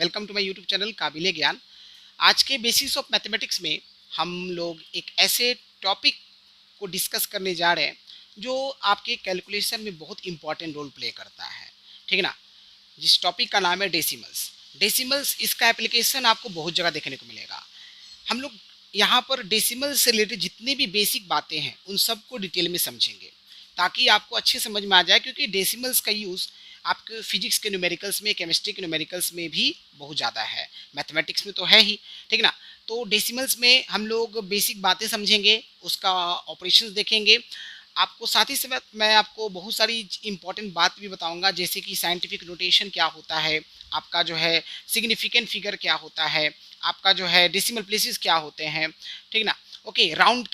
Welcome to my YouTube channel Kabile Gyan. आज के basics of mathematics में हम लोग एक ऐसे टॉपिक को डिस्कस करने जा रहे हैं जो आपके कैलकुलेशन में बहुत इंपॉर्टेंट रोल प्ले करता है। ठीक है ना। जिस टॉपिक का नाम है डेसिमल्स। डेसिमल्स इसका एप्लीकेशन आपको बहुत जगह देखने को मिलेगा। हम लोग यहाँ पर डेसिमल से रिलेटेड जितनी भी बेसिक बातें हैं उन सबको डिटेल में समझेंगे ताकि आपको अच्छे समझ में आ जाए, क्योंकि डेसिमल्स का यूज़ आपके फिजिक्स के न्यूमेरिकल्स में, केमिस्ट्री के न्यूमेरिकल्स में भी बहुत ज़्यादा है, मैथमेटिक्स में तो है ही। ठीक ना। तो डेसिमल्स में हम लोग बेसिक बातें समझेंगे, उसका ऑपरेशंस देखेंगे। आपको साथ ही साथ मैं आपको बहुत सारी इंपॉर्टेंट बात भी बताऊंगा, जैसे कि साइंटिफिक नोटेशन क्या होता है, आपका जो है सिग्निफिकेंट फिगर क्या होता है, आपका जो है डेसिमल प्लेसेस क्या होते हैं। ठीक ना। ओके, राउंड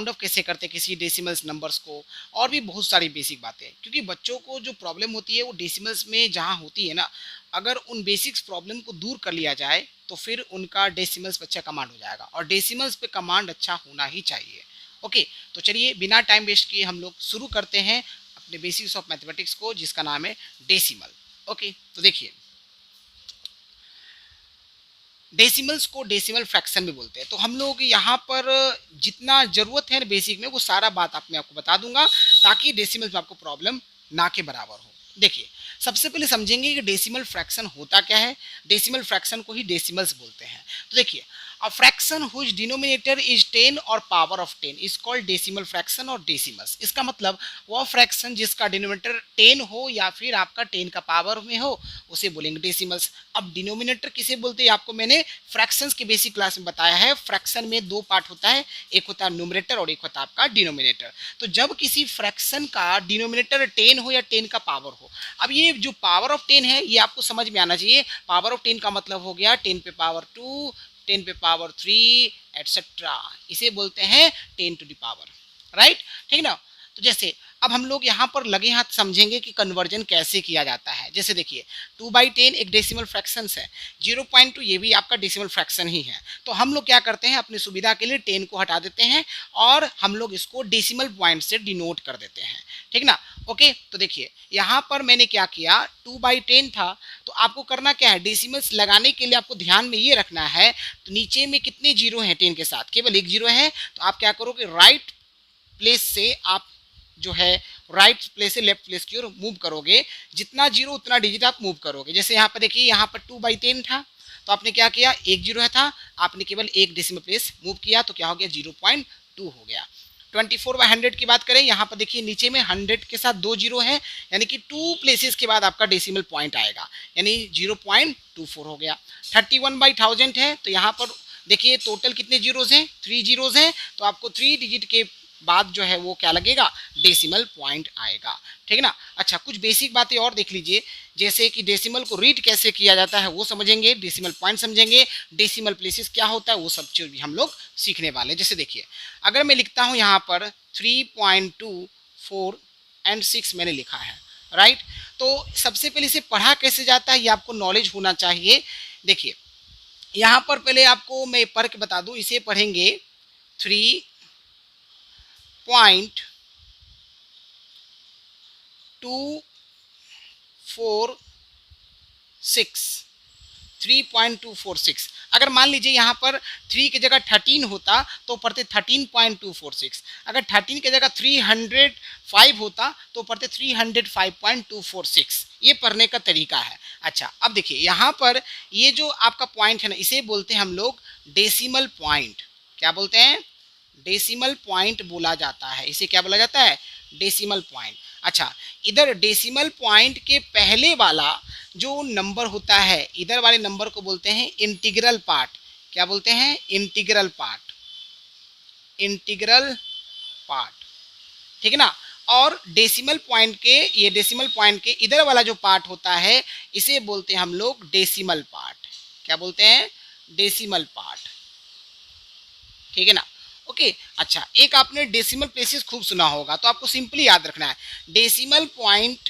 ऑफ कैसे करते हैं किसी डेसिमल्स नंबर्स को, और भी बहुत सारी बेसिक बातें। क्योंकि बच्चों को जो प्रॉब्लम होती है वो डेसिमल्स में जहाँ होती है ना, अगर उन बेसिक्स प्रॉब्लम को दूर कर लिया जाए तो फिर उनका डेसिमल्स पे अच्छा कमांड हो जाएगा, और डेसिमल्स पे कमांड अच्छा होना ही चाहिए। ओके, तो चलिए बिना टाइम वेस्ट किए हम लोग शुरू करते हैं अपने बेसिक्स ऑफ मैथमेटिक्स को, जिसका नाम है डेसिमल। ओके, तो देखिए डेसिमल्स को डेसिमल फ्रैक्शन में बोलते हैं। तो हम लोग यहाँ पर जितना ज़रूरत है बेसिक में वो सारा बात मैं आपको बता दूंगा ताकि डेसिमल्स में आपको प्रॉब्लम ना के बराबर हो। देखिए, सबसे पहले समझेंगे कि डेसिमल फ्रैक्शन होता क्या है। डेसिमल फ्रैक्शन को ही डेसिमल्स बोलते हैं। तो देखिए, a fraction whose denominator is 10 और power of 10 is called decimal fraction और डेसिमल्स। इसका मतलब वह फ्रैक्शन जिसका डिनोमिनेटर 10 हो या फिर आपका 10 का पावर में हो उसे बोलेंगे डेसिमल्स। अब डिनोमिनेटर किसे बोलते हैं आपको मैंने फ्रैक्शंस के बेसिक क्लास में बताया है। फ्रैक्शन में दो पार्ट होता है, एक होता है न्यूमरेटर और एक होता है आपका डिनोमिनेटर। तो जब किसी फ्रैक्शन का डिनोमिनेटर 10 हो या 10 का पावर हो, अब ये जो पावर ऑफ 10 है ये आपको समझ में आना चाहिए। पावर ऑफ 10 का मतलब हो गया 10 पे पावर 2, 10 पे पावर 3 एटसेट्रा, इसे बोलते हैं 10 टू द पावर। राइट, ठीक ना। तो जैसे अब हम लोग यहाँ पर लगे हाथ समझेंगे कि कन्वर्जन कैसे किया जाता है। जैसे देखिए 2/10 एक डेसिमल फ्रैक्शन है, 0.2 ये भी आपका डेसिमल फ्रैक्शन ही है। तो हम लोग क्या करते हैं, अपनी सुविधा के लिए 10 को हटा देते हैं और हम लोग इसको डेसिमल पॉइंट से डिनोट कर देते हैं। ठीक ना। ओके, तो देखिए यहाँ पर मैंने क्या किया, 2/10 था, तो आपको करना क्या है, डेसिमल्स लगाने के लिए आपको ध्यान में ये रखना है तो नीचे में कितने जीरो हैं 10 के साथ, केवल एक जीरो है। तो आप क्या करोगे, राइट प्लेस से आप जो है राइट प्लेस से लेफ्ट प्लेस की ओर मूव करोगे, जितना जीरो उतना डिजिट आप मूव करोगे। जैसे यहाँ पर देखिए, यहाँ पर 2/10 था तो आपने क्या किया, एक जीरो है था, आपने केवल एक डेसिमल प्लेस मूव किया तो क्या हो गया, 0.2 हो गया। 24/100 की बात करें, यहाँ पर देखिए नीचे में 100 के साथ दो जीरो है, यानी कि 2 प्लेसेस के बाद आपका डेसिमल पॉइंट आएगा, यानी 0.24 हो गया। 31/1000 है तो यहाँ पर देखिए टोटल कितने जीरोज हैं, 3 जीरोज हैं, तो आपको 3 डिजिट के बाद जो है वो क्या लगेगा, डेसिमल पॉइंट आएगा। ठीक है ना। अच्छा, कुछ बेसिक बातें और देख लीजिए, जैसे कि डेसिमल को रीड कैसे किया जाता है वो समझेंगे, डेसिमल पॉइंट समझेंगे, डेसिमल प्लेसेस क्या होता है वो सब चीज़ भी हम लोग सीखने वाले हैं। जैसे देखिए, अगर मैं लिखता हूँ यहाँ पर 3.24 एंड 6 मैंने लिखा है, राइट। तो सबसे पहले इसे पढ़ा कैसे जाता है ये आपको नॉलेज होना चाहिए। देखिए यहाँ पर पहले आपको मैं पढ़ के बता दूँ, इसे पढ़ेंगे 3.246। अगर मान लीजिए यहाँ पर 3 की जगह 13 होता तो पढ़ते 13.246। अगर 13 की जगह 305 होता तो पढ़ते 305.246। ये पढ़ने का तरीका है। अच्छा, अब देखिए यहाँ पर ये जो आपका पॉइंट है ना, इसे बोलते हैं हम लोग डेसिमल पॉइंट। क्या बोलते हैं, डेसिमल पॉइंट बोला जाता है। इसे क्या बोला जाता है, डेसिमल पॉइंट। अच्छा, इधर डेसिमल पॉइंट के पहले वाला जो नंबर होता है, इधर वाले नंबर को बोलते हैं इंटीग्रल पार्ट। क्या बोलते हैं, इंटीग्रल पार्ट, इंटीग्रल पार्ट। ठीक है ना। और डेसिमल पॉइंट के, ये डेसिमल पॉइंट के इधर वाला जो पार्ट होता है इसे बोलते हैं हम लोग डेसिमल पार्ट। क्या बोलते हैं, डेसिमल पार्ट। ठीक है ना। ओके, अच्छा, एक आपने डेसिमल प्लेसेस खूब सुना होगा तो आपको सिंपली याद रखना है, डेसिमल पॉइंट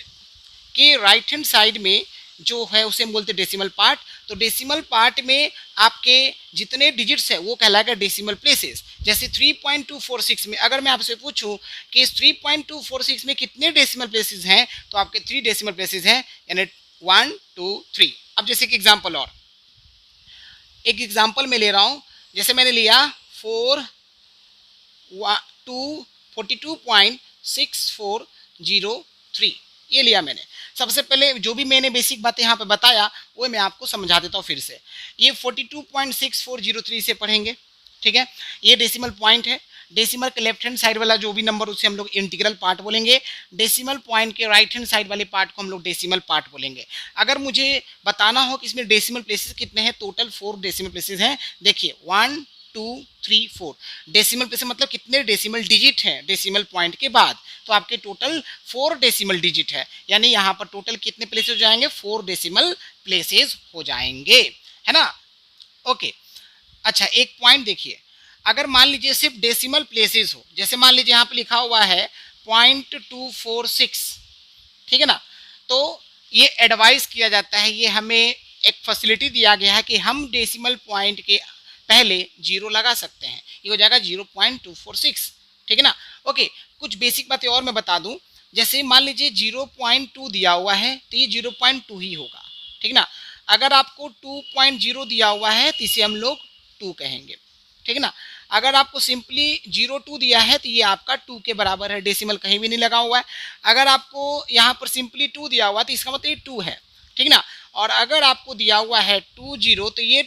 के राइट हैंड साइड में जो है उसे हम बोलते हैं डेसिमल पार्ट। तो डेसिमल पार्ट में आपके जितने डिजिट्स है वो कहलाएगा डेसिमल प्लेसेस। जैसे 3.246 में अगर मैं आपसे पूछूं कि इस 3.246 में कितने डेसिमल प्लेसेस हैं, तो आपके 3 डेसिमल प्लेसेस हैं, यानी 1 2 3। अब जैसे कि एग्जांपल और एक एग्जांपल मैं ले रहा हूँ, जैसे मैंने लिया 42.6403, ये लिया मैंने। सबसे पहले जो भी मैंने बेसिक बातें यहाँ पे बताया वो मैं आपको समझा देता हूँ फिर से। ये 42.6403 से पढ़ेंगे, ठीक है। ये डेसिमल पॉइंट है। डेसिमल के लेफ्ट हैंड साइड वाला जो भी नंबर उसे हम लोग इंटीग्रल पार्ट बोलेंगे। डेसिमल पॉइंट के राइट हैंड साइड वाले पार्ट को हम लोग डेसिमल पार्ट बोलेंगे। अगर मुझे बताना हो कि इसमें डेसिमल प्लेसेस कितने हैं, टोटल 4 डेसिमल प्लेसेस हैं। देखिए 1 2 3 4 डेसिमल प्लेस मतलब कितने डेसिमल डिजिट हैं डेसिमल पॉइंट के बाद, तो आपके टोटल 4 डेसिमल डिजिट है। यानी यहाँ पर टोटल कितने प्लेसेस हो जाएंगे, 4 डेसिमल प्लेसेस हो जाएंगे, है ना। ओके, अच्छा एक पॉइंट देखिए, अगर मान लीजिए सिर्फ डेसिमल प्लेसेस हो, जैसे मान लीजिए यहाँ पे लिखा हुआ है 0.246, ठीक है ना, तो ये एडवाइस किया जाता है, ये हमें एक फैसिलिटी दिया गया है कि हम डेसिमल पॉइंट के पहले जीरो लगा सकते हैं, ये हो जाएगा 0.246, ठीक है ना। ओके, कुछ बेसिक बातें और मैं बता दूं, जैसे मान लीजिए 0.2 दिया हुआ है तो ये 0.2 ही होगा, ठीक ना। अगर आपको 2.0 दिया हुआ है तो इसे हम लोग 2 कहेंगे, ठीक है ना। अगर आपको सिंपली 0.2 दिया है तो ये आपका 2 के बराबर है, डेसिमल कहीं भी नहीं लगा हुआ है। अगर आपको यहाँ पर सिंपली 2 दिया हुआ तो इसका मतलब ये 2 है, ठीक ना। और अगर आपको दिया हुआ है 20 तो ये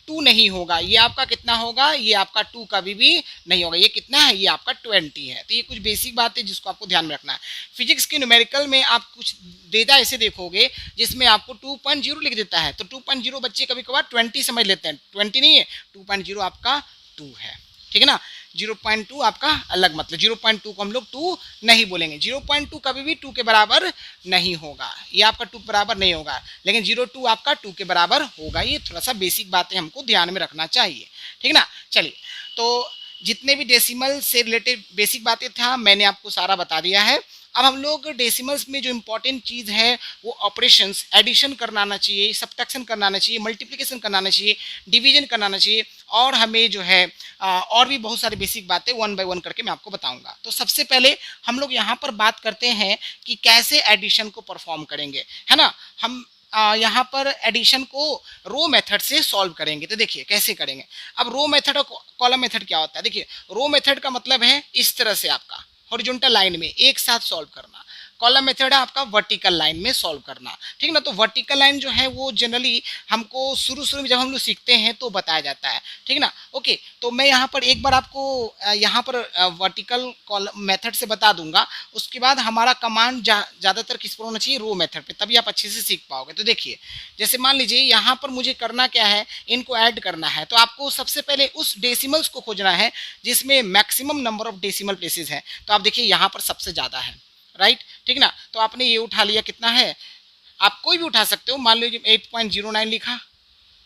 2 नहीं होगा, ये आपका कितना होगा, ये आपका 2 कभी भी नहीं होगा, ये कितना है, ये आपका 20 है। तो ये कुछ बेसिक बात है जिसको आपको ध्यान में रखना है। फिजिक्स के न्यूमेरिकल में आप कुछ डेटा ऐसे देखोगे जिसमें आपको 2.0 लिख देता है, तो 2.0 बच्चे कभी कभार 20 समझ लेते हैं, 20 नहीं है, 2.0 आपका 2 है, ठीक है ना। 0.2 आपका अलग मतलब, 0.2 को हम लोग 2 नहीं बोलेंगे, 0.2 कभी भी 2 के बराबर नहीं होगा, ये आपका 2 के बराबर नहीं होगा, लेकिन 0.2 आपका 2 के बराबर होगा। ये थोड़ा सा बेसिक बातें हमको ध्यान में रखना चाहिए, ठीक ना। चलिए, तो जितने भी डेसिमल से रिलेटेड बेसिक बातें था मैंने आपको सारा बता दिया है। अब हम लोग डेसिमल्स में जो इंपॉर्टेंट चीज़ है वो ऑपरेशंस, एडिशन करना आना चाहिए, सब्ट्रैक्शन करना आना चाहिए, मल्टीप्लिकेशन करना आना चाहिए, डिवीजन करना आना चाहिए, और हमें जो है और भी बहुत सारी बेसिक बातें वन बाय वन करके मैं आपको बताऊंगा। तो सबसे पहले हम लोग यहाँ पर बात करते हैं कि कैसे एडिशन को परफॉर्म करेंगे, है ना। हम यहाँ पर एडिशन को रो मेथड से सॉल्व करेंगे। तो देखिए कैसे करेंगे। अब रो मेथड और कॉलम मेथड क्या होता है, देखिए रो मेथड का मतलब है इस तरह से आपका हॉरिजॉन्टल लाइन में एक साथ सॉल्व करना, कॉलम मेथड है आपका वर्टिकल लाइन में सॉल्व करना, ठीक ना। तो वर्टिकल लाइन जो है वो जनरली हमको शुरू में जब हम लोग सीखते हैं तो बताया जाता है, ठीक ना। ओके, तो मैं यहाँ पर एक बार आपको यहाँ पर वर्टिकल कॉलम मेथड से बता दूंगा, उसके बाद हमारा कमांड ज़्यादातर किस पर होना चाहिए, रो मेथड पे, तभी आप अच्छे से सीख पाओगे। तो देखिए जैसे मान लीजिए यहाँ पर मुझे करना क्या है, इनको ऐड करना है, तो आपको सबसे पहले उस डेसिमल्स को खोजना है जिसमें maximum number of decimal places हैं। तो आप देखिए यहाँ पर सबसे ज़्यादा है, राइट, ठीक ना। तो आपने ये उठा लिया, कितना है, आप कोई भी उठा सकते हो, मान लीजिए 8.09 लिखा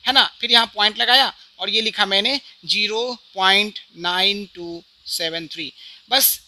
है ना, फिर यहाँ पॉइंट लगाया और ये लिखा मैंने 0.9273, बस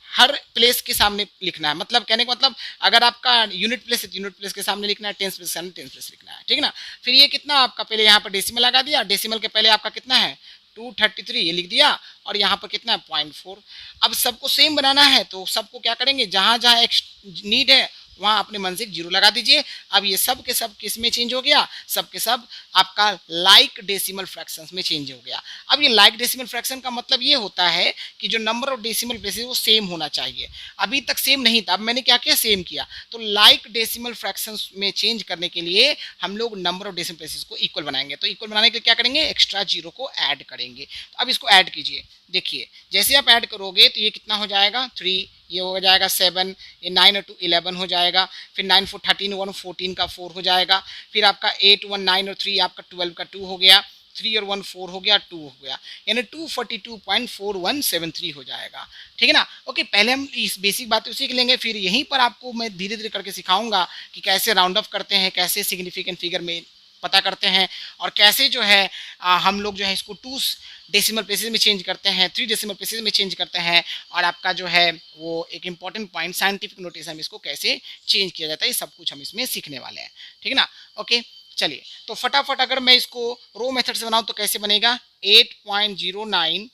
हर प्लेस के सामने लिखना है। मतलब कहने का मतलब अगर आपका यूनिट प्लेस है तो यूनिट प्लेस के सामने लिखना है, टेंस प्लेस के सामने टेंस प्लेस लिखना है, ठीक है ना। फिर ये कितना आपका, पहले यहाँ पर डेसिमल लगा दिया, डेसिमल के पहले आपका कितना है 233 ये लिख दिया, और यहाँ पर कितना है 0.4। अब सबको सेम बनाना है तो सबको क्या करेंगे, जहाँ जहाँ नीड है वहाँ अपने मन से जीरो लगा दीजिए। अब ये सब के सब किस में चेंज हो गया, सब के सब आपका लाइक डेसिमल फ्रैक्शंस में चेंज हो गया। अब ये लाइक डेसिमल फ्रैक्शन का मतलब ये होता है कि जो नंबर ऑफ डेसिमल प्लेसेस वो सेम होना चाहिए। अभी तक सेम नहीं था, अब मैंने क्या किया, सेम किया। तो लाइक डेसिमल फ्रैक्शंस में चेंज करने के लिए हम लोग नंबर ऑफ डेसिमल प्लेसेस को इक्वल बनाएंगे। तो इक्वल बनाने के लिए क्या करेंगे, एक्स्ट्रा जीरो को ऐड करेंगे। तो अब इसको ऐड कीजिए, देखिए जैसे आप ऐड करोगे तो ये कितना हो जाएगा 3, ये हो जाएगा 7, ये 9 और 2 11 हो जाएगा, फिर 9 4 13 1 14 का 4 हो जाएगा, फिर आपका 8 1 9 और 3 आपका 12 का 2 हो गया, 3 और 1 4 हो गया, 2 हो गया, यानी 242.4173 हो जाएगा, ठीक है ना। ओके, पहले हम इस बेसिक बातें सीख लेंगे, फिर यहीं पर आपको मैं धीरे धीरे करके सिखाऊंगा कि कैसे राउंड ऑफ करते हैं, कैसे सिग्निफिकेंट फिगर में पता करते हैं, और कैसे जो है हम लोग जो है इसको 2 डेसिमल प्लेसेस में चेंज करते हैं, 3 डेसिमल प्लेसेस में चेंज करते हैं, और आपका जो है वो एक इंपॉर्टेंट पॉइंट साइंटिफिक नोटेशन में इसको कैसे चेंज किया जाता है, ये सब कुछ हम इसमें सीखने वाले हैं, ठीक है ना। ओके, चलिए तो फटाफट अगर मैं इसको रो मेथड से बनाऊँ तो कैसे बनेगा, 8.09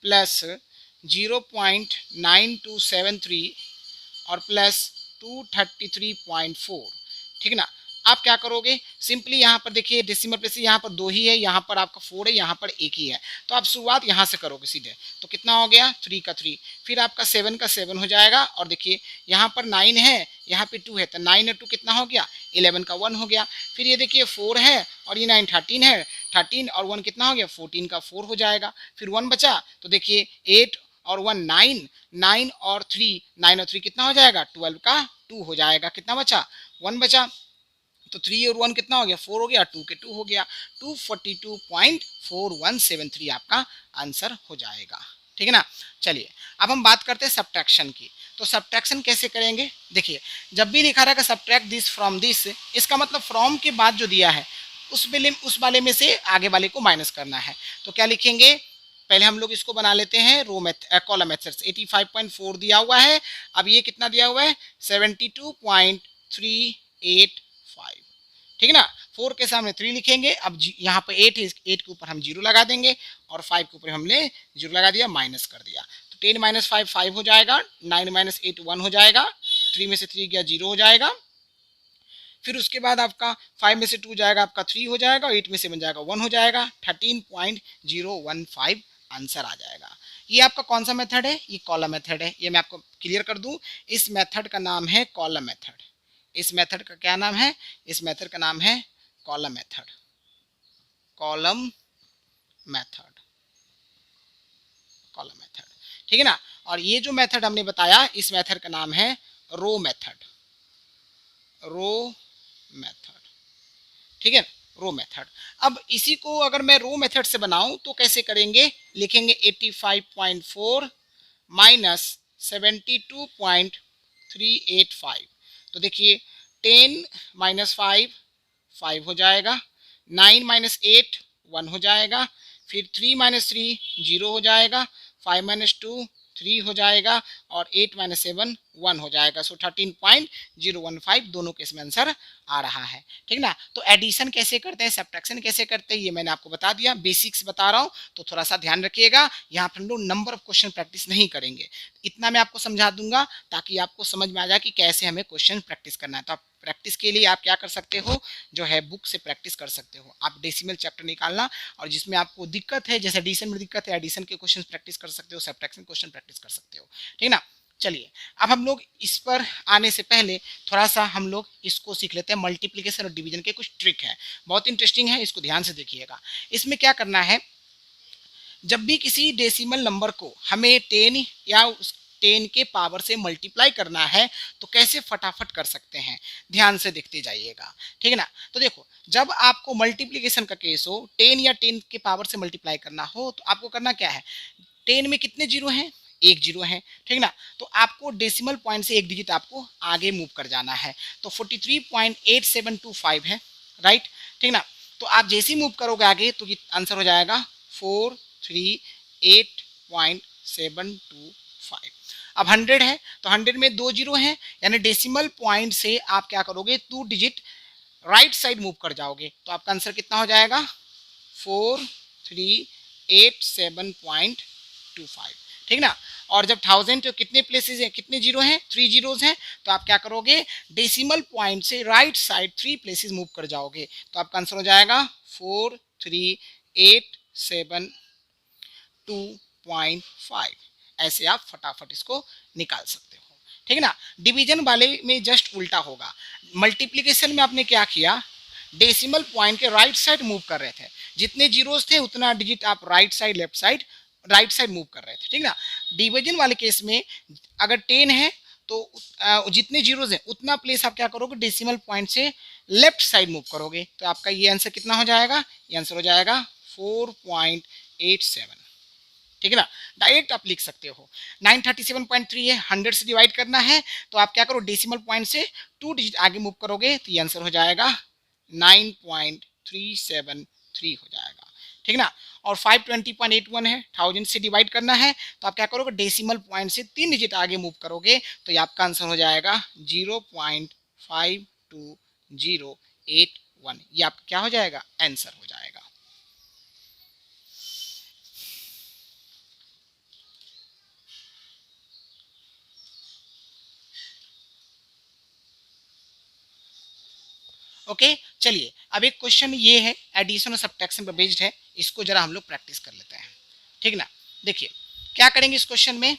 प्लस 0.9273 और प्लस 233.4, ठीक है ना। आप क्या करोगे, सिंपली यहाँ पर देखिए डेसिमल प्लेस यहाँ पर 2 ही है, यहाँ पर आपका 4 है, यहाँ पर 1 ही है, तो आप शुरुआत यहाँ से करोगे सीधे। तो कितना हो गया 3 का 3, फिर आपका 7 का 7 हो जाएगा, और देखिए यहाँ पर 9 है, यहाँ पे 2 है, तो 9 और 2 कितना हो गया 11 का 1 हो गया। फिर ये देखिए 4 है और ये 9 13 है, 13 और 1 कितना हो गया 14 का 4 हो जाएगा। फिर 1 बचा, तो देखिए 8 और 1 9, 9 और 3, 9 और 3 कितना हो जाएगा 12 का 2 हो जाएगा। कितना बचा 1 बचा, तो 3 और 1 कितना हो गया 4 हो गया, 2 के 2 हो गया, 242.4173 आपका आंसर हो जाएगा। ठीक है ना। चलिए अब हम बात करते हैं सब्ट्रैक्शन की। तो सब्ट्रैक्शन कैसे करेंगे, देखिए जब भी लिखा रहेगा सब्ट्रैक्ट दिस फ्रॉम दिस, इसका मतलब फ्रॉम के बाद जो दिया है उस वाले में से आगे वाले को माइनस करना है। तो क्या लिखेंगे, पहले हम लोग इसको बना लेते हैं रो मेथड कॉलम मेथड। 85.4 दिया हुआ है, अब ये कितना दिया हुआ है 72.385, ठीक है ना। 4 के सामने 3 लिखेंगे, अब यहाँ पे 8 है, 8 के ऊपर हम 0 लगा देंगे, और 5 के ऊपर हमने 0 लगा दिया, माइनस कर दिया। तो 10 माइनस 5 5 हो जाएगा, 9 माइनस 8 1 हो जाएगा, 3 में से 3 गया 0 हो जाएगा। फिर उसके बाद आपका 5 में से 2 जाएगा आपका 3 हो जाएगा, 8 में से बन जाएगा 1 हो जाएगा, 13.015 आंसर आ जाएगा। ये आपका कौन सा मेथड है, ये कॉलम मेथड है। ये मैं आपको क्लियर कर दूं, इस मेथड का नाम है कॉलम मेथड। इस मेथड का क्या नाम है, इस मेथड का नाम है column method, column method, column method, ठीक है ना। और ये जो मेथड हमने बताया, इस मेथड का नाम है रो मेथड, रो मेथड, ठीक है, रो मेथड। अब इसी को अगर मैं रो मेथड से बनाऊं तो कैसे करेंगे, लिखेंगे 85.4 माइनस 72.385। तो देखिए 10 माइनस 5 5 हो जाएगा, 9 माइनस 8 1 हो जाएगा, फिर 3 माइनस 3 0 हो जाएगा, 5 माइनस 2 3 हो जाएगा, और 8 माइनस 7 1 हो जाएगा। सो 13.015 दोनों के इसमें आंसर आ रहा है, ठीक ना। तो एडिशन कैसे करते हैं, सब्ट्रैक्शन कैसे करते हैं, ये मैंने आपको बता दिया, बेसिक्स बता रहा हूँ, तो थोड़ा सा ध्यान रखिएगा। यहाँ पर हम लोग नंबर ऑफ क्वेश्चन प्रैक्टिस नहीं करेंगे, इतना मैं आपको समझा दूंगा ताकि आपको समझ में आ जाए कि कैसे हमें क्वेश्चन प्रैक्टिस करना है। तो आप प्रैक्टिस के लिए आप क्या कर सकते हो, जो है बुक से प्रैक्टिस कर सकते हो। आप डेसिमल चैप्टर निकालना, और जिसमें आपको दिक्कत है, जैसे एडिशन में दिक्कत है, एडिशन के क्वेश्चन प्रैक्टिस कर सकते हो, सब्ट्रैक्शन क्वेश्चन प्रैक्टिस कर सकते हो, ठीक है ना। चलिए अब हम लोग इस पर आने से पहले थोड़ा सा हम लोग इसको सीख लेते हैं। मल्टीप्लिकेशन और डिवीजन के कुछ ट्रिक है, बहुत इंटरेस्टिंग है, इसको ध्यान से देखिएगा। इसमें क्या करना है, जब भी किसी डेसिमल नंबर को हमें 10 या 10 के पावर से मल्टीप्लाई करना है तो कैसे फटाफट कर सकते हैं, ध्यान से देखते जाइएगा, ठीक है ना। तो देखो, जब आपको मल्टीप्लिकेशन का केस हो, 10 या 10 के पावर से मल्टीप्लाई करना हो, तो आपको करना क्या है, 10 में कितने जीरो हैं, एक जीरो है, ठीक ना। तो आपको डेसिमल पॉइंट से एक डिजिट आपको आगे मूव कर जाना है, तो 43.8725 है, राइट, ठीक ना। तो आप जैसे ही मूव करोगे आगे तो आंसर हो जाएगा 438.725। अब 100 है, तो 100 में 2 जीरो हैं, यानी डेसिमल पॉइंट से आप क्या करोगे, 2 डिजिट राइट साइड मूव कर जाओगे, तो आपका आंसर कितना हो जाएगा 4387.25, ठीक ना। और जब 1000 तो कितने प्लेसेस हैं, कितने जीरो हैं, 3 जीरोज हैं, तो आप क्या करोगे, डेसिमल पॉइंट से राइट साइड 3 प्लेसेस मूव कर जाओगे, तो आपका आंसर हो जाएगा 4387.25। ऐसे आप फटाफट इसको निकाल सकते हो, ठीक है ना। डिवीजन वाले में जस्ट उल्टा होगा, मल्टीप्लिकेशन में आपने क्या किया, डेसिमल पॉइंट के राइट साइड मूव कर रहे थे, जितने जीरोस थे उतना डिजिट आप राइट साइड मूव कर रहे थे, ठीक ना। डिवीजन वाले केस में अगर 10 है तो जितने जीरोस हैं उतना प्लेस आप क्या करोगे, डेसिमल पॉइंट से लेफ्ट साइड मूव करोगे, तो आपका ये आंसर कितना हो जाएगा, ये आंसर हो जाएगा 4.87, ठीक है ना। डायरेक्ट आप लिख सकते हो। 937.3 है, 100 से डिवाइड करना है, तो आप क्या करो, डेसिमल पॉइंट से 2 डिजिट आगे मूव करोगे, तो ये आंसर हो जाएगा 9.373 हो जाएगा, ठीक ना। और 520.81 है, 1000 से डिवाइड करना है, तो आप क्या करोगे, डेसिमल पॉइंट से 3 डिजिट आगे मूव करोगे, तो ये आपका आंसर हो जाएगा 0.52081। ये आपका क्या हो जाएगा, आंसर हो जाएगा। ओके, चलिए अब एक क्वेश्चन ये है, एडिशन और सब्ट्रैक्शन पर बेस्ड है, इसको जरा हम लोग प्रैक्टिस कर लेते हैं, ठीक ना। देखिए क्या करेंगे इस क्वेश्चन में,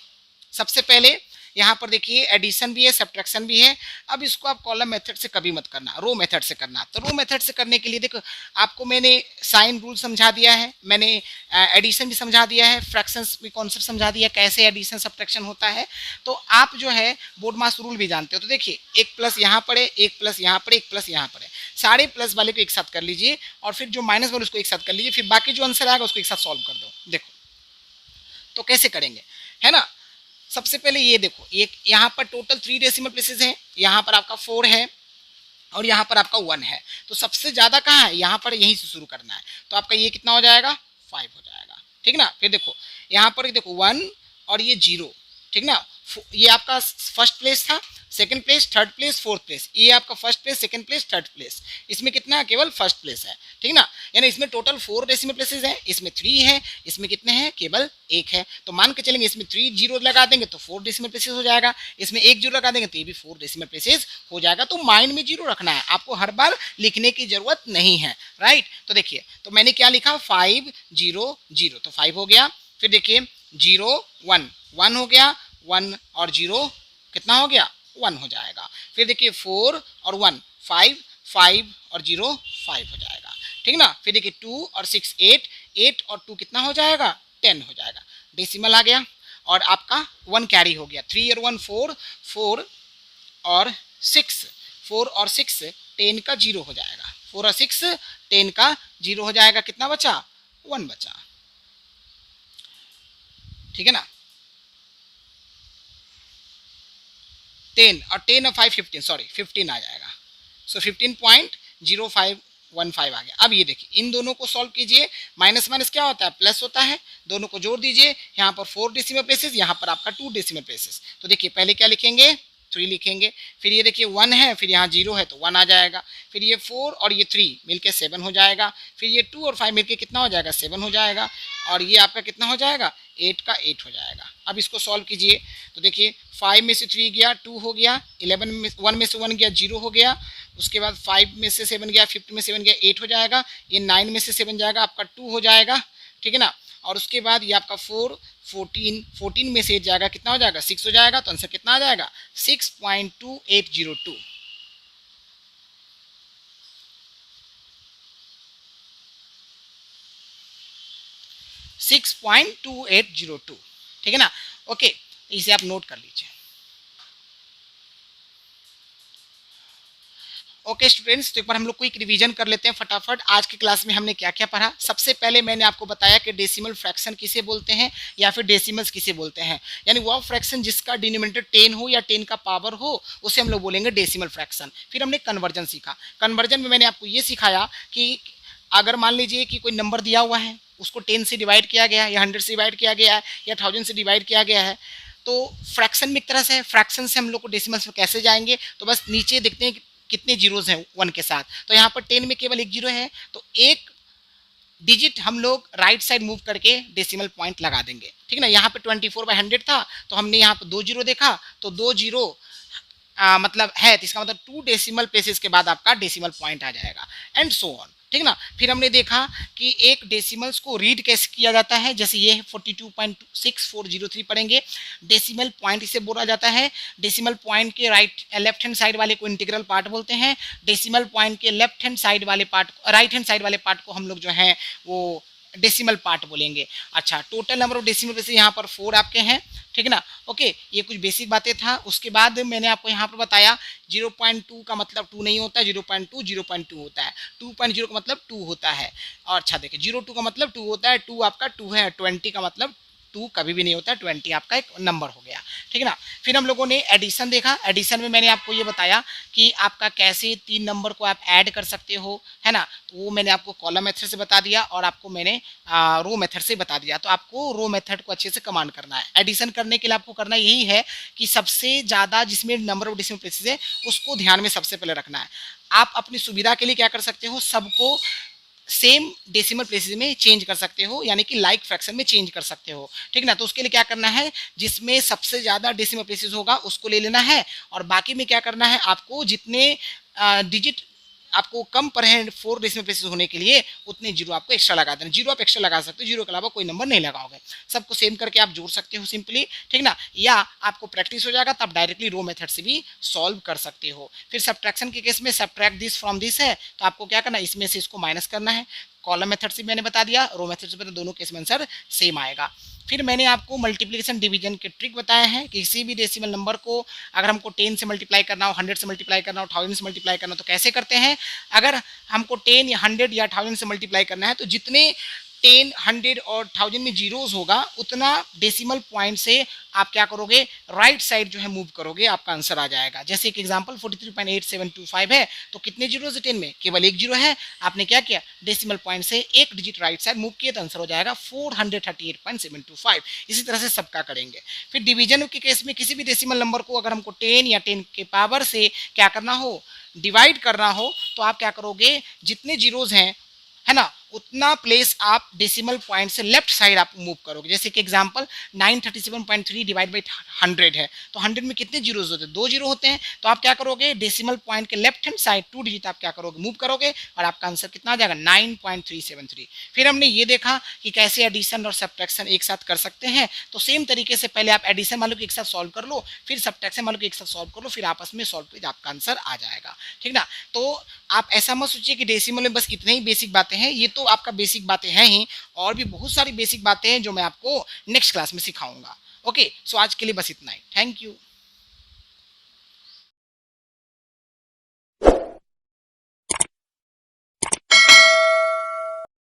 सबसे पहले यहाँ पर देखिए एडिशन भी है सब्ट्रैक्शन भी है। अब इसको आप कॉलम मेथड से कभी मत करना, रो मेथड से करना। तो रो मेथड से करने के लिए देखो आपको मैंने साइन रूल समझा दिया है, मैंने एडिशन भी समझा दिया है, फ्रैक्शंस भी कॉन्सेप्ट समझा दिया कैसे एडिशन सब्ट्रैक्शन होता है। तो आप जो है बोर्ड मास रूल भी जानते हो। तो देखिए एक प्लस यहाँ पर है, एक प्लस यहाँ पर, एक प्लस यहाँ पर है, सारे प्लस वाले को एक साथ कर लीजिए और फिर जो माइनस वाले उसको एक साथ कर लीजिए, फिर बाकी जो आंसर आएगा उसको एक साथ सॉल्व कर दो। देखो तो कैसे करेंगे, है ना। सबसे पहले ये देखो, ये यहाँ पर टोटल 3 डेसिमल प्लेसेस हैं, यहाँ पर आपका 4 है और यहाँ पर आपका 1 है। तो सबसे ज़्यादा कहाँ है, यहाँ पर, यहीं से शुरू करना है। तो आपका ये कितना हो जाएगा, 5 हो जाएगा, ठीक ना। फिर देखो यहाँ पर देखो 1 और ये 0, ठीक ना। ये आपका फर्स्ट प्लेस था, second place, third place, fourth place, ये आपका first place, second place, third place. इसमें कितना है, केवल फर्स्ट प्लेस है, ठीक ना। यानी इसमें टोटल 4 डेसिमल प्लेसेस हैं, इसमें 3 है, इसमें कितने हैं, केवल 1 है। तो मान के चलेंगे इसमें 3 जीरो लगा देंगे तो 4 डेसिमल प्लेसेस हो जाएगा, इसमें 1 जीरो लगा देंगे तो ये भी 4 डेसिमल प्लेसेस हो जाएगा। तो माइंड में जीरो रखना है, आपको हर बार लिखने की जरूरत नहीं है, राइट। तो देखिए तो मैंने क्या लिखा, 5 0 0, तो 5 हो गया। फिर देखिए 0 1 1 हो गया, 1 और 0 कितना हो गया, 1 हो जाएगा। फिर देखिए 4 और 1 5, 5 और 0 5 हो जाएगा, ठीक ना। फिर देखिए 2 और 6 8, 8 और 2 कितना हो जाएगा, 10 हो जाएगा। डेसिमल आ गया और आपका 1 कैरी हो गया, 3 और 1 4, 4 और 6, 4 और 6 10 का 0 हो जाएगा, 4 और 6 10 का 0 हो जाएगा। कितना बचा, 1 बचा, ठीक है ना। 10 और 10 और 5 15, सॉरी 15 आ जाएगा। सो 15.0515 आ गया। अब ये देखिए इन दोनों को सॉल्व कीजिए, माइनस माइनस क्या होता है, प्लस होता है, दोनों को जोड़ दीजिए। यहाँ पर 4 डेसिमल प्लेसेस, यहाँ पर आपका 2 डेसिमल प्लेसेस। तो देखिए पहले क्या लिखेंगे, 3 लिखेंगे। फिर ये देखिए 1 है, फिर यहाँ 0 है तो 1 आ जाएगा। फिर ये 4 और ये 3 मिलके 7 हो जाएगा। फिर ये 2 और 5 मिलके कितना हो जाएगा, 7 हो जाएगा। और ये आपका कितना हो जाएगा, 8 का 8 हो जाएगा। अब इसको सॉल्व कीजिए तो देखिए 5 में से 3 गया 2 हो गया, 11 में 1 में से 1 गया 0 हो गया, उसके बाद 5 में से 7 गया, 50 में से 7 गया 8 हो जाएगा। ये 9 में से 7 जाएगा आपका 2 हो जाएगा, ठीक है ना। और उसके बाद ये आपका 4 14, 14 में से 8 जाएगा, कितना हो जाएगा, 6 हो जाएगा। तो आंसर कितना आ जाएगा, 6.2802। 6.2802, ठीक है ना। ओके, इसे आप नोट कर लीजिए। ओके स्टूडेंट्स, तो एक बार हम लोग क्विक रिवीजन कर लेते हैं फटाफट। आज की क्लास में हमने क्या क्या पढ़ा। सबसे पहले मैंने आपको बताया कि डेसिमल फ्रैक्शन किसे बोलते हैं या फिर डेसिमल्स किसे बोलते हैं, यानी वह फ्रैक्शन जिसका डिनोमिनेटर 10 हो या 10 का पावर हो उसे हम लोग बोलेंगे डेसिमल फ्रैक्शन। फिर हमने कन्वर्जन सीखा। कन्वर्जन में मैंने आपको ये सिखाया कि अगर मान लीजिए कि कोई नंबर दिया हुआ है, उसको 10 से डिवाइड किया गया है या 100 से डिवाइड किया गया है या 1000 से डिवाइड किया गया है, तो फ्रैक्शन में एक तरह से है। फ्रैक्शन से हम लोग को डेसिमल्स में कैसे जाएंगे, तो बस नीचे देखते हैं कितने जीरोज हैं 1 के साथ। तो यहाँ पर 10 में केवल एक जीरो है, तो एक डिजिट हम लोग राइट साइड मूव करके डेसिमल पॉइंट लगा देंगे, ठीक है ना। यहाँ पे 24/100 था तो हमने यहाँ पर 2 जीरो देखा, तो 2 जीरो मतलब है, तो इसका मतलब 2 डेसिमल प्लेसेस के बाद आपका डेसिमल पॉइंट आ जाएगा, एंड सो ऑन, ठीक ना। फिर हमने देखा कि एक डेसिमल्स को रीड कैसे किया जाता है, जैसे ये 42.6403 पढ़ेंगे। डेसिमल पॉइंट इसे बोला जाता है। डेसिमल पॉइंट के लेफ्ट हैंड साइड वाले को इंटीग्रल पार्ट बोलते हैं। डेसिमल पॉइंट के लेफ्ट हैंड साइड वाले पार्ट, राइट हैंड साइड वाले पार्ट को हम लोग जो है वो डेसिमल पार्ट बोलेंगे। अच्छा, total number of decimal places यहाँ पर 4 आपके हैं, ठीक है ना। ओके, ये कुछ बेसिक बातें था। उसके बाद मैंने आपको यहाँ पर बताया 0.2 का मतलब 2 नहीं होता है, 0.2 0.2 होता है, 2.0 का मतलब 2 होता है। और अच्छा देखिए 0.2 का मतलब 2 होता है, 2 आपका 2 है, 20 का मतलब 2 कभी भी नहीं होता है, 20 आपका एक नंबर हो गया, ठीक है ना। फिर हम लोगों ने एडिशन देखा। एडिशन में मैंने आपको ये बताया कि आपका कैसे 3 नंबर को आप ऐड कर सकते हो, है ना। तो वो मैंने आपको कॉलम मेथड से बता दिया और आपको मैंने रो मेथड से बता दिया। तो आपको रो मेथड को अच्छे से कमांड करना है। एडिशन करने के लिए आपको करना यही है कि सबसे ज़्यादा जिसमें नंबर ऑफ डेसिमल प्लेसेस है उसको ध्यान में सबसे पहले रखना है। आप अपनी सुविधा के लिए क्या कर सकते हो, सबको सेम डेसिमल प्लेसेस में चेंज कर सकते हो, यानी कि लाइक फ्रैक्शन में चेंज कर सकते हो, ठीक ना। तो उसके लिए क्या करना है, जिसमें सबसे ज़्यादा डेसिमल प्लेसेस होगा उसको ले लेना है, और बाकी में क्या करना है, आपको जितने डिजिट आपको कम पर है 4 डेसिमल प्लेसेस होने के लिए उतने जीरो आपको एक्स्ट्रा लगा देना। जीरो आप एक्स्ट्रा लगा सकते हो, जीरो के अलावा कोई नंबर नहीं लगाओगे। सबको सेम करके आप जोड़ सकते हो सिंपली, ठीक ना। या आपको प्रैक्टिस हो जाएगा तो आप डायरेक्टली रो मेथड से भी सॉल्व कर सकते हो। फिर सब्ट्रैक्शन के केस में सब्ट्रैक्ट दिस फ्रॉम दिस है, तो आपको क्या करना है, इसमें से इसको माइनस करना है। कॉलम मेथड से मैंने बता दिया, रो मेथड से दोनों केस में आंसर सेम आएगा। फिर मैंने आपको मल्टीप्लिकेशन डिवीजन के ट्रिक बताए हैं कि किसी भी डेसिमल नंबर को अगर हमको 10 से मल्टीप्लाई करना हो, 100 से मल्टीप्लाई करना हो, 1000 से मल्टीप्लाई करना हो तो कैसे करते हैं। अगर हमको 10 या 100 या 1000 से मल्टीप्लाई करना है तो जितने 10, 100 और 1000 में जीरोस होगा उतना डेसिमल पॉइंट से आप क्या करोगे, राइट साइड जो है मूव करोगे, आपका आंसर आ जाएगा। जैसे एक एग्जांपल 43.8725 है तो कितने जीरोस है 10 में, केवल एक जीरो है। आपने क्या किया, डेसिमल पॉइंट से एक डिजिट राइट साइड मूव किया तो आंसर हो जाएगा 438.725। इसी तरह से सबका करेंगे। फिर डिवीजन के केस में किसी भी डेसिमल नंबर को अगर हमको 10 या 10 के पावर से क्या करना हो, डिवाइड करना हो, तो आप क्या करोगे, जितने जीरोस हैं है ना उतना प्लेस आप डेसिमल पॉइंट से लेफ्ट साइड आप मूव करोगे। जैसे कि एग्जांपल 937.3 डिवाइड बाई 100 है तो 100 में कितने जीरोस होते हैं, 2 जीरो होते हैं। तो आप क्या करोगे, डेसिमल पॉइंट के लेफ्ट हैंड साइड 2 डिजिट आप क्या करोगे, मूव करोगे और आपका आंसर कितना आ जाएगा 9.373। फिर हमने ये देखा कि कैसे एडिशन और सब्ट्रैक्शन एक साथ कर सकते हैं। तो सेम तरीके से पहले आप एडिशन मान लो कि एक साथ सॉल्व कर लो, फिर सब्ट्रैक्शन मान लो कि एक साथ सॉल्व कर लो, फिर आपस में सॉल्व कर आपका आंसर आ जाएगा, ठीक ना। तो आप ऐसा मत सोचिए कि डेसिमल में बस इतने ही बेसिक बातें हैं, ये तो आपका बेसिक बातें हैं ही, और भी बहुत सारी बेसिक बातें हैं जो मैं आपको नेक्स्ट क्लास में सिखाऊंगा। ओके, सो आज के लिए बस इतना ही। Thank you.